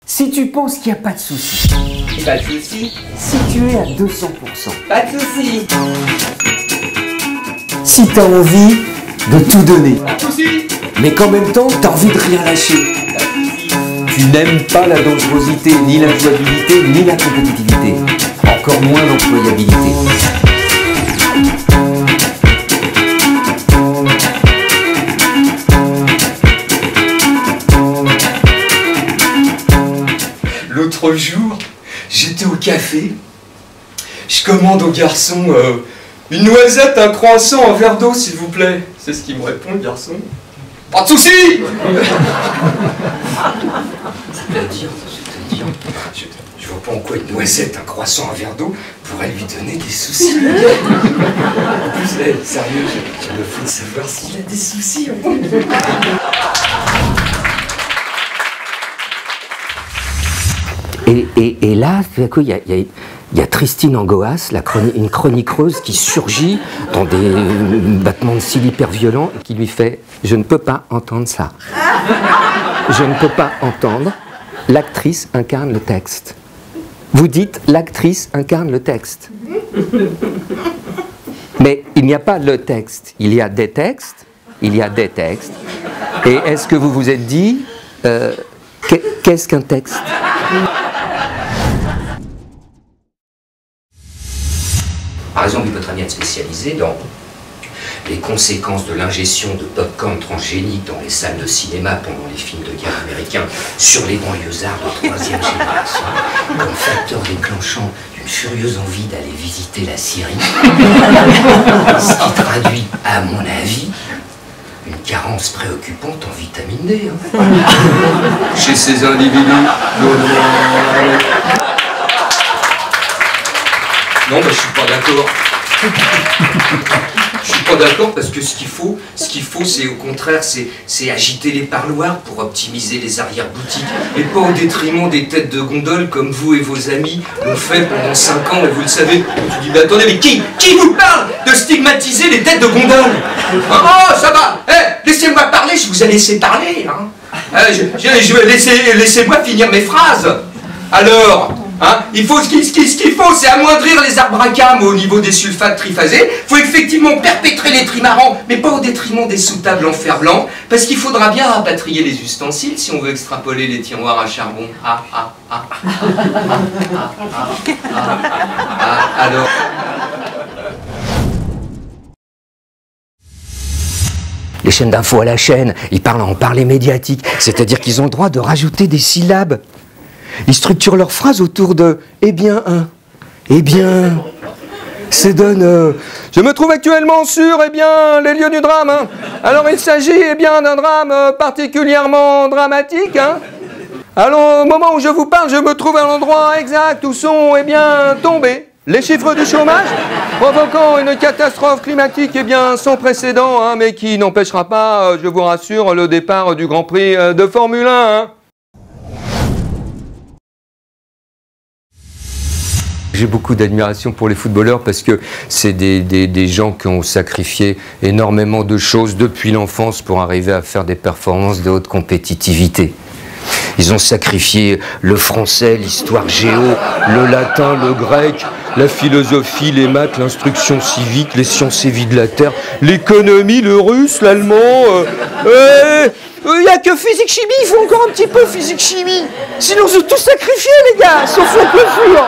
Si tu penses qu'il n'y a pas de souci, pas de souci. si tu es à 200%, Pas de souci. si tu as envie de tout donner, Pas de souci. mais qu'en même temps, tu as envie de rien lâcher, Pas de souci. tu n'aimes pas la dangerosité, ni la jouabilité, ni la compétitivité, encore moins l'employabilité. L'autre jour, j'étais au café, je commande au garçon une noisette, un croissant, un verre d'eau s'il vous plaît. C'est ce qu'il me répond le garçon. Pas de soucis. C'est-à-dire, je vois pas en quoi une noisette, un croissant, un verre d'eau pourrait lui donner des soucis. En plus, sérieux, je me fous de savoir s'il a des soucis. Et là, tout à coup, il y a Christine Angoas, une chroniqueuse qui surgit dans des battements de cils hyper violents et qui lui fait « Je ne peux pas entendre ça. Je ne peux pas entendre. L'actrice incarne le texte. » Vous dites « L'actrice incarne le texte. » Mais il n'y a pas le texte. Il y a des textes. Il y a des textes. Et est-ce que vous vous êtes dit qu'est-ce qu'un texte ? Par exemple, il peut très bien être spécialisé dans les conséquences de l'ingestion de pop-corn transgénique dans les salles de cinéma pendant les films de guerre américains sur les banlieusards de 3e génération, comme facteur déclenchant d'une furieuse envie d'aller visiter la Syrie, ce qui traduit, à mon avis, une carence préoccupante en vitamine D. Chez ces individus, non, mais je suis pas d'accord. Je suis pas d'accord parce que ce qu'il faut, c'est au contraire, c'est agiter les parloirs pour optimiser les arrière-boutiques et pas au détriment des têtes de gondole comme vous et vos amis l'ont fait pendant 5 ans et vous le savez. Tu dis, mais attendez, mais qui vous parle de stigmatiser les têtes de gondole? Oh, ça va, laissez-moi parler, je vous ai laissé parler. Laissez-moi finir mes phrases. Alors, ce qu'il faut, c'est amoindrir les abracams au niveau des sulfates triphasés. Il faut effectivement perpétrer les trimarans, mais pas au détriment des sous-tables en fer blanc, parce qu'il faudra bien rapatrier les ustensiles si on veut extrapoler les tiroirs à charbon. Alors... Les chaînes d'infos à la chaîne, ils parlent en parler médiatique, c'est-à-dire qu'ils ont le droit de rajouter des syllabes. Ils structurent leurs phrases autour de « eh bien, eh bien ». Ça donne je me trouve actuellement sur les lieux du drame. Alors il s'agit d'un drame particulièrement dramatique. Alors au moment où je vous parle, je me trouve à l'endroit exact où sont tombés les chiffres du chômage, provoquant une catastrophe climatique sans précédent, mais qui n'empêchera pas, je vous rassure, le départ du Grand Prix de Formule 1. J'ai beaucoup d'admiration pour les footballeurs parce que c'est des gens qui ont sacrifié énormément de choses depuis l'enfance pour arriver à faire des performances de haute compétitivité. Ils ont sacrifié le français, l'histoire géo, le latin, le grec, la philosophie, les maths, l'instruction civique, les sciences et vie de la Terre, l'économie, le russe, l'allemand. Il n'y a que physique-chimie, il faut encore un petit peu physique-chimie. Sinon, ils ont tout sacrifié, les gars, sauf la coiffure.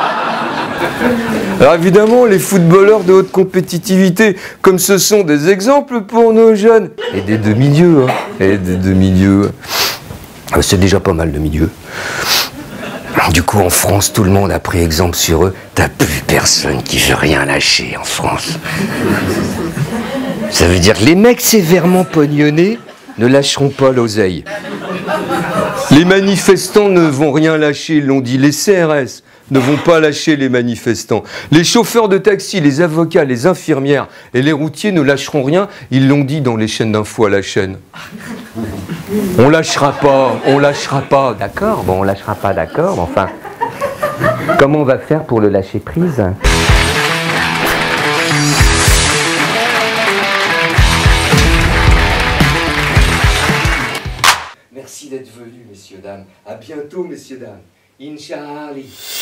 Alors évidemment, les footballeurs de haute compétitivité, comme ce sont des exemples pour nos jeunes, et des demi-dieux, c'est déjà pas mal de milieux. Du coup, en France, tout le monde a pris exemple sur eux. T'as plus personne qui veut rien lâcher en France. Ça veut dire que les mecs sévèrement pognonnés ne lâcheront pas l'oseille. Les manifestants ne vont rien lâcher, ils l'ont dit. Les CRS ne vont pas lâcher les manifestants. Les chauffeurs de taxi, les avocats, les infirmières et les routiers ne lâcheront rien, ils l'ont dit dans les chaînes d'infos à la chaîne. On lâchera pas, d'accord, bon on lâchera pas, d'accord, mais enfin, comment on va faire pour le lâcher prise ? Merci d'être venus, messieurs, dames. bientôt, messieurs, dames. Inch'Allah.